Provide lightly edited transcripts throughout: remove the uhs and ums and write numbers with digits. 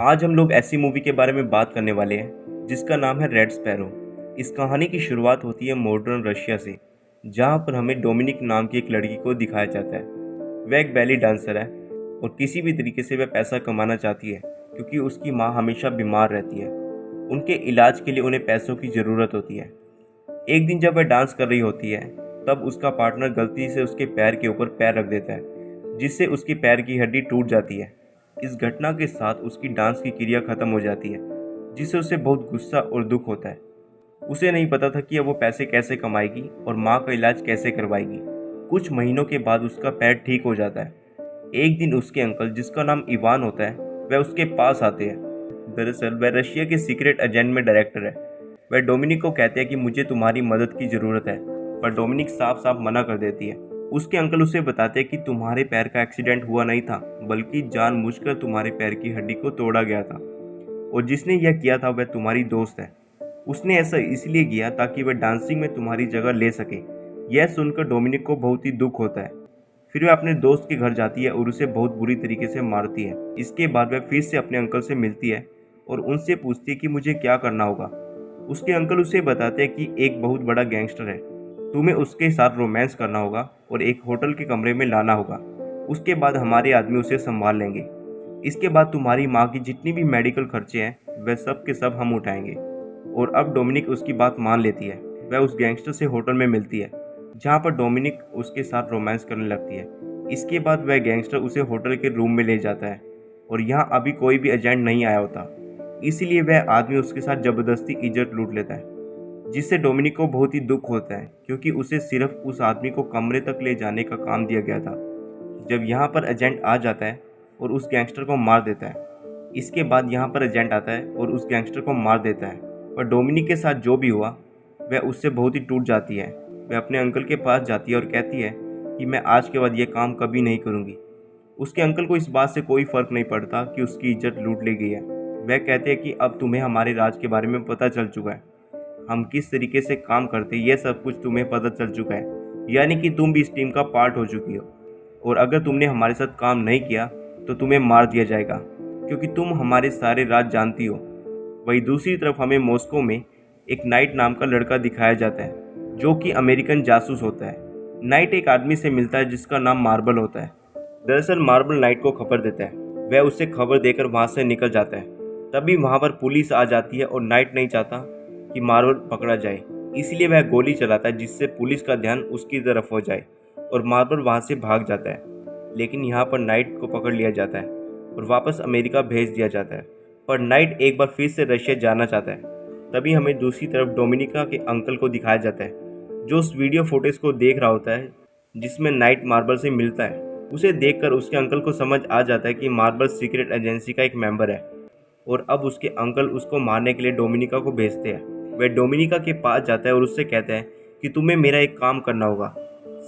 आज हम लोग ऐसी मूवी के बारे में बात करने वाले हैं जिसका नाम है रेड स्पैरो। इस कहानी की शुरुआत होती है मॉडर्न रशिया से, जहाँ पर हमें डोमिनिक नाम की एक लड़की को दिखाया जाता है। वह एक बैली डांसर है और किसी भी तरीके से वह पैसा कमाना चाहती है क्योंकि उसकी माँ हमेशा बीमार रहती है। उनके इलाज के लिए उन्हें पैसों की ज़रूरत होती है। एक दिन जब वह डांस कर रही होती है तब उसका पार्टनर गलती से उसके पैर के ऊपर पैर रख देता है, जिससे उसकी पैर की हड्डी टूट जाती है। इस घटना के साथ उसकी डांस की क्रिया खत्म हो जाती है, जिससे उसे बहुत गुस्सा और दुख होता है। उसे नहीं पता था कि अब वो पैसे कैसे कमाएगी और माँ का इलाज कैसे करवाएगी। कुछ महीनों के बाद उसका पैर ठीक हो जाता है। एक दिन उसके अंकल, जिसका नाम इवान होता है, वह उसके पास आते हैं। दरअसल वह रशिया के सीक्रेट एजेंट में डायरेक्टर है। वह डोमिनिक को कहते हैं कि मुझे तुम्हारी मदद की ज़रूरत है, पर डोमिनिक साफ साफ मना कर देती है। उसके अंकल उसे बताते हैं कि तुम्हारे पैर का एक्सीडेंट हुआ नहीं था, बल्कि जानबूझकर तुम्हारे पैर की हड्डी को तोड़ा गया था, और जिसने यह किया था वह तुम्हारी दोस्त है। उसने ऐसा इसलिए किया ताकि वह डांसिंग में तुम्हारी जगह ले सके। यह सुनकर डोमिनिक को बहुत ही दुख होता है। फिर वह अपने दोस्त के घर जाती है और उसे बहुत बुरी तरीके से मारती है। इसके बाद वह फिर से अपने अंकल से मिलती है और उनसे पूछती है कि मुझे क्या करना होगा। उसके अंकल उसे बताते हैं कि एक बहुत बड़ा गैंगस्टर है, तुम्हें उसके साथ रोमांस करना होगा और एक होटल के कमरे में लाना होगा। उसके बाद हमारे आदमी उसे संभाल लेंगे। इसके बाद तुम्हारी माँ की जितनी भी मेडिकल खर्चे हैं वह सब के सब हम उठाएंगे। और अब डोमिनिक उसकी बात मान लेती है। वह उस गैंगस्टर से होटल में मिलती है, जहाँ पर डोमिनिक उसके साथ रोमांस करने लगती है। इसके बाद वह गैंगस्टर उसे होटल के रूम में ले जाता है और यहाँ अभी कोई भी एजेंट नहीं आया होता, इसलिए वह आदमी उसके साथ ज़बरदस्ती इज्जत लूट लेता है, जिससे डोमिनिक को बहुत ही दुख होता है क्योंकि उसे सिर्फ उस आदमी को कमरे तक ले जाने का काम दिया गया था। जब यहाँ पर एजेंट आ जाता है और उस गैंगस्टर को मार देता है। इसके बाद यहाँ पर एजेंट आता है और उस गैंगस्टर को मार देता है। पर डोमिनिक के साथ जो भी हुआ वह उससे बहुत ही टूट जाती है। वह अपने अंकल के पास जाती है और कहती है कि मैं आज के बाद यह काम कभी नहीं करूँगी। उसके अंकल को इस बात से कोई फर्क नहीं पड़ता कि उसकी इज्जत लूट ली गई है। वह कहते हैं कि अब तुम्हें हमारे राज के बारे में पता चल चुका है, हम किस तरीके से काम करते हैं, यह सब कुछ तुम्हें पता चल चुका है। यानी कि तुम भी इस टीम का पार्ट हो चुकी हो, और अगर तुमने हमारे साथ काम नहीं किया तो तुम्हें मार दिया जाएगा, क्योंकि तुम हमारे सारे राज जानती हो। वहीं दूसरी तरफ हमें मॉस्को में एक नाइट नाम का लड़का दिखाया जाता है, जो कि अमेरिकन जासूस होता है। नाइट एक आदमी से मिलता है जिसका नाम मार्बल होता है। दरअसल मार्बल नाइट को खबर देता है। वह उसे खबर देकर वहाँ से निकल जाता है। तभी वहाँ पर पुलिस आ जाती है और नाइट नहीं चाहता कि मार्बल पकड़ा जाए, इसलिए वह गोली चलाता है जिससे पुलिस का ध्यान उसकी तरफ हो जाए और मार्बल वहाँ से भाग जाता है। लेकिन यहाँ पर नाइट को पकड़ लिया जाता है और वापस अमेरिका भेज दिया जाता है। पर नाइट एक बार फिर से रशिया जाना चाहता है। तभी हमें दूसरी तरफ डोमिनिका के अंकल को दिखाया जाता है, जो उस वीडियो फुटेज को देख रहा होता है जिसमें नाइट मार्बल से मिलता है। उसे देखकर उसके अंकल को समझ आ जाता है कि मार्बल सीक्रेट एजेंसी का एक मेंबर है, और अब उसके अंकल उसको मारने के लिए डोमिनिका को भेजते हैं। वह डोमिनिका के पास जाता है और उससे कहता है कि तुम्हें मेरा एक काम करना होगा।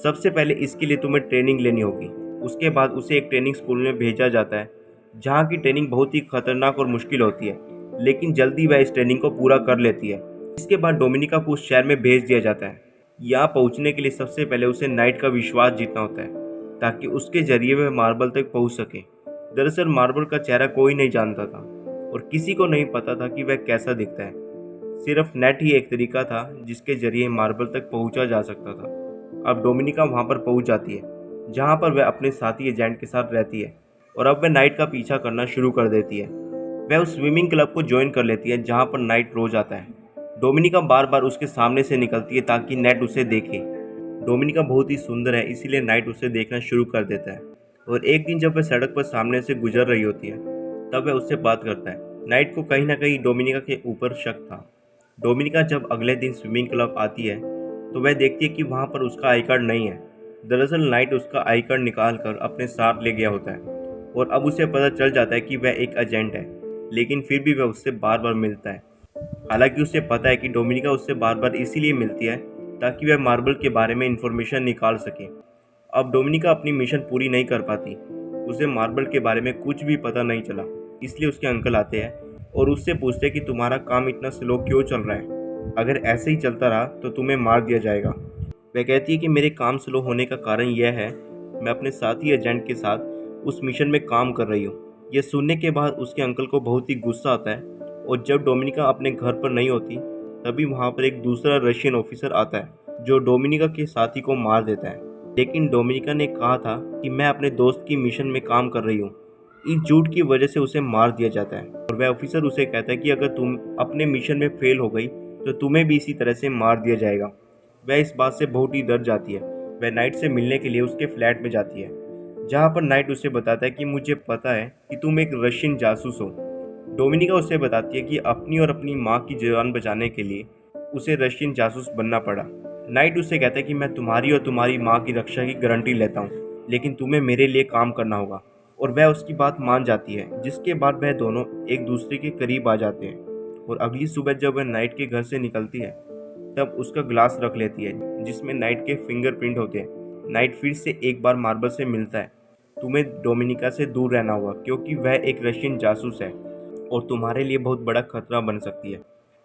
सबसे पहले इसके लिए तुम्हें ट्रेनिंग लेनी होगी। उसके बाद उसे एक ट्रेनिंग स्कूल में भेजा जाता है, जहाँ की ट्रेनिंग बहुत ही खतरनाक और मुश्किल होती है, लेकिन जल्दी वह इस ट्रेनिंग को पूरा कर लेती है। इसके बाद डोमिनिका को उस शहर में भेज दिया जाता है। यहाँ पहुँचने के लिए सबसे पहले उसे नाइट का विश्वास जीतना होता है, ताकि उसके जरिए वह मार्बल तक पहुँच सके। दरअसल मार्बल का चेहरा कोई नहीं जानता था और किसी को नहीं पता था कि वह कैसा दिखता है। सिर्फ नेट ही एक तरीका था जिसके जरिए मार्बल तक पहुंचा जा सकता था। अब डोमिनिका वहां पर पहुंच जाती है, जहां पर वह अपने साथी एजेंट के साथ रहती है, और अब वह नाइट का पीछा करना शुरू कर देती है। वह उस स्विमिंग क्लब को ज्वाइन कर लेती है जहां पर नाइट रोज आता है। डोमिनिका बार बार उसके सामने से निकलती है ताकि नेट उसे देखे। डोमिनिका बहुत ही सुंदर है, इसीलिए नाइट उसे देखना शुरू कर देता है। और एक दिन जब वह सड़क पर सामने से गुजर रही होती है, तब वह उससे बात करता है। नाइट को कहीं ना कहीं डोमिनिका के ऊपर शक था। डोमिनिका जब अगले दिन स्विमिंग क्लब आती है तो वह देखती है कि वहाँ पर उसका आई कार्ड नहीं है। दरअसल नाइट उसका आई कार्ड निकाल कर अपने साथ ले गया होता है, और अब उसे पता चल जाता है कि वह एक एजेंट है, लेकिन फिर भी वह उससे बार बार मिलता है। हालांकि उसे पता है कि डोमिनिका उससे बार बार इसीलिए मिलती है ताकि वह मार्बल के बारे में इंफॉर्मेशन निकाल सके। अब डोमिनिका अपनी मिशन पूरी नहीं कर पाती। उसे मार्बल के बारे में कुछ भी पता नहीं चला, इसलिए उसके अंकल आते हैं और उससे पूछते हैं कि तुम्हारा काम इतना स्लो क्यों चल रहा है, अगर ऐसे ही चलता रहा तो तुम्हें मार दिया जाएगा। वह कहती है कि मेरे काम स्लो होने का कारण यह है, मैं अपने साथी एजेंट के साथ उस मिशन में काम कर रही हूँ यह सुनने के बाद उसके अंकल को बहुत ही गुस्सा आता है और जब डोमिनिका अपने घर पर नहीं होती तभी वहाँ पर एक दूसरा रशियन ऑफिसर आता है जो डोमिनिका के साथी को मार देता है। लेकिन डोमिनिका ने कहा था कि मैं अपने दोस्त की मिशन में काम कर रही हूँ। इस झूठ की वजह से उसे मार दिया जाता है और वह ऑफिसर उसे कहता है कि अगर तुम अपने मिशन में फेल हो गई तो तुम्हें भी इसी तरह से मार दिया जाएगा। वह इस बात से बहुत ही डर जाती है। वह नाइट से मिलने के लिए उसके फ्लैट में जाती है जहाँ पर नाइट उसे बताता है कि मुझे पता है कि तुम एक रशियन जासूस हो। डोमिनिका उसे बताती है कि अपनी और अपनी माँ की जान बचाने के लिए उसे रशियन जासूस बनना पड़ा। नाइट उससे कहता है कि मैं तुम्हारी और तुम्हारी माँ की रक्षा की गारंटी लेता हूँ, लेकिन तुम्हें मेरे लिए काम करना होगा। और वह उसकी बात मान जाती है, जिसके बाद वह दोनों एक दूसरे के करीब आ जाते हैं। और अगली सुबह जब वह नाइट के घर से निकलती है तब उसका ग्लास रख लेती है जिसमें नाइट के फिंगरप्रिंट होते हैं। नाइट फिर से एक बार मार्बल से मिलता है। तुम्हें डोमिनिका से दूर रहना होगा क्योंकि वह एक रशियन जासूस है और तुम्हारे लिए बहुत बड़ा खतरा बन सकती है।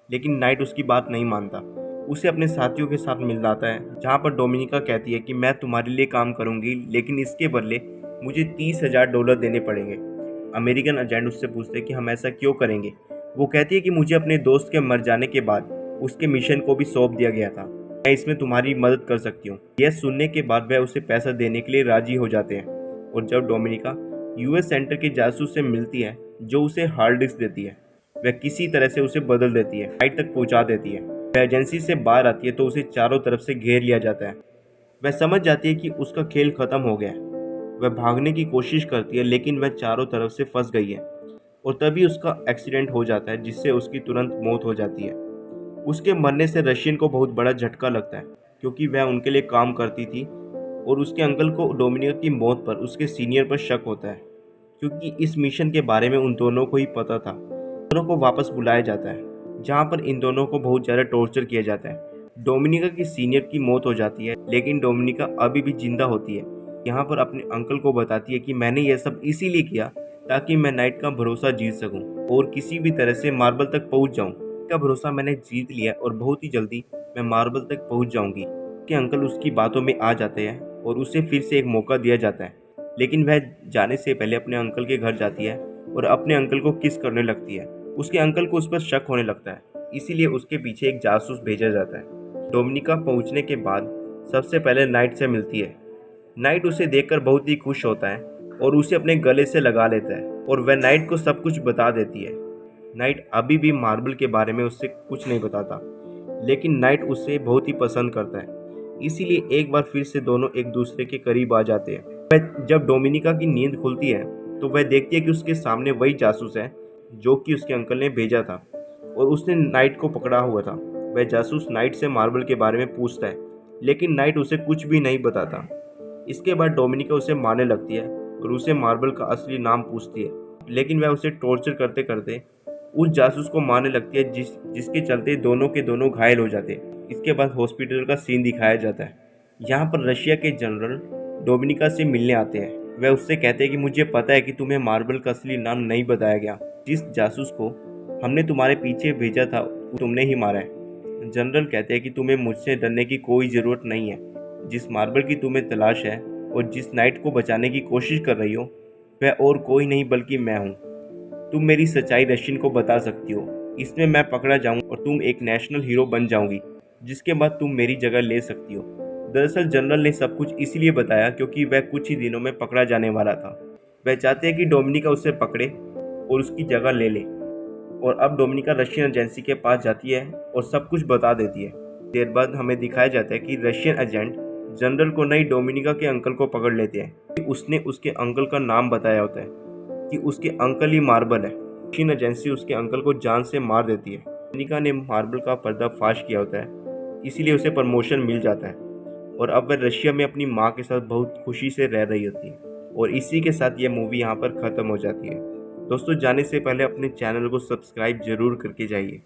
लेकिन नाइट उसकी बात नहीं मानता। उसे अपने साथियों के साथ मिल जाता है जहाँ पर डोमिनिका कहती है कि मैं तुम्हारे लिए काम करूंगी, लेकिन इसके बदले मुझे $30,000 देने पड़ेंगे। अमेरिकन एजेंट उससे पूछते हैं कि हम ऐसा क्यों करेंगे। वो कहती है कि मुझे अपने दोस्त के मर जाने के बाद उसके मिशन को भी सौंप दिया गया था, मैं इसमें तुम्हारी मदद कर सकती हूँ। यह सुनने के बाद वह उसे पैसा देने के लिए राजी हो जाते हैं। और जब डोमिनिका यूएस सेंटर के जासूस से मिलती है जो उसे हार्ड डिस्क देती है, वह किसी तरह से उसे बदल देती है, नाइट तक पहुंचा देती है। वह एजेंसी से बाहर आती है तो उसे चारों तरफ से घेर लिया जाता है। वह समझ जाती है कि उसका खेल खत्म हो गया है। वह भागने की कोशिश करती है लेकिन वह चारों तरफ से फंस गई है और तभी उसका एक्सीडेंट हो जाता है जिससे उसकी तुरंत मौत हो जाती है। उसके मरने से रशियन को बहुत बड़ा झटका लगता है क्योंकि वह उनके लिए काम करती थी और उसके अंकल को डोमिनिका की मौत पर उसके सीनियर पर शक होता है क्योंकि इस मिशन के बारे में उन दोनों को ही पता था। दोनों को वापस बुलाया जाता है जहाँ पर इन दोनों को बहुत ज़्यादा टॉर्चर किया जाता है। डोमिनिका की सीनियर की मौत हो जाती है लेकिन डोमिनिका अभी भी जिंदा होती है। यहाँ पर अपने अंकल को बताती है कि मैंने यह सब इसीलिए किया ताकि मैं नाइट का भरोसा जीत सकूं और किसी भी तरह से मार्बल तक पहुंच जाऊं। का भरोसा मैंने जीत लिया और बहुत ही जल्दी मैं मार्बल तक पहुंच जाऊंगी। कि अंकल उसकी बातों में आ जाते हैं और उसे फिर से एक मौका दिया जाता है, लेकिन वह जाने से पहले अपने अंकल के घर जाती है और अपने अंकल को किस करने लगती है। उसके अंकल को उस पर शक होने लगता है, इसीलिए उसके पीछे एक जासूस भेजा जाता है। डोमिनिका पहुंचने के बाद सबसे पहले नाइट से मिलती है। नाइट उसे देखकर बहुत ही खुश होता है और उसे अपने गले से लगा लेता है और वह नाइट को सब कुछ बता देती है। नाइट अभी भी मार्बल के बारे में उससे कुछ नहीं बताता, लेकिन नाइट उसे बहुत ही पसंद करता है, इसीलिए एक बार फिर से दोनों एक दूसरे के करीब आ जाते हैं। जब डोमिनिका की नींद खुलती है तो वह देखती है कि उसके सामने वही जासूस है जो कि उसके अंकल ने भेजा था और उसने नाइट को पकड़ा हुआ था। वह जासूस नाइट से मार्बल के बारे में पूछता है लेकिन नाइट उसे कुछ भी नहीं बताता। इसके बाद डोमिनिका उसे मारने लगती है और उसे मार्बल का असली नाम पूछती है, लेकिन वह उसे टॉर्चर करते करते उस जासूस को मारने लगती है जिसके चलते दोनों के दोनों घायल हो जाते हैं। इसके बाद हॉस्पिटल का सीन दिखाया जाता है। यहाँ पर रशिया के जनरल डोमिनिका से मिलने आते हैं। वह उससे कहते हैं कि मुझे पता है कि तुम्हें मार्बल का असली नाम नहीं बताया गया। जिस जासूस को हमने तुम्हारे पीछे भेजा था वो तुमने ही मारा है। जनरल कहते हैं कि तुम्हें मुझसे डरने की कोई ज़रूरत नहीं है। जिस मार्बल की तुम्हें तलाश है और जिस नाइट को बचाने की कोशिश कर रही हो वह और कोई नहीं बल्कि मैं हूँ। तुम मेरी सच्चाई रशियन को बता सकती हो, इसमें मैं पकड़ा जाऊँ और तुम एक नेशनल हीरो बन जाओगी, जिसके बाद तुम मेरी जगह ले सकती हो। दरअसल जनरल ने सब कुछ इसलिए बताया क्योंकि वह कुछ ही दिनों में पकड़ा जाने वाला था। वह चाहते हैं कि डोमिनिका उसे पकड़े और उसकी जगह ले ले। और अब डोमिनिका रशियन एजेंसी के पास जाती है और सब कुछ बता देती है। देर बाद हमें दिखाया जाता है कि रशियन एजेंट जनरल को नहीं डोमिनिका के अंकल को पकड़ लेते हैं। उसने उसके अंकल का नाम बताया होता है कि उसके अंकल ही मार्बल है। रशियन एजेंसी उसके अंकल को जान से मार देती है। डोमिनिका ने मार्बल का पर्दाफाश किया होता है, इसीलिए उसे प्रमोशन मिल जाता है और अब वह रशिया में अपनी माँ के साथ बहुत खुशी से रह रही होती है। और इसी के साथ ये मूवी यहाँ पर ख़त्म हो जाती है। दोस्तों, जाने से पहले अपने चैनल को सब्सक्राइब जरूर करके जाइए।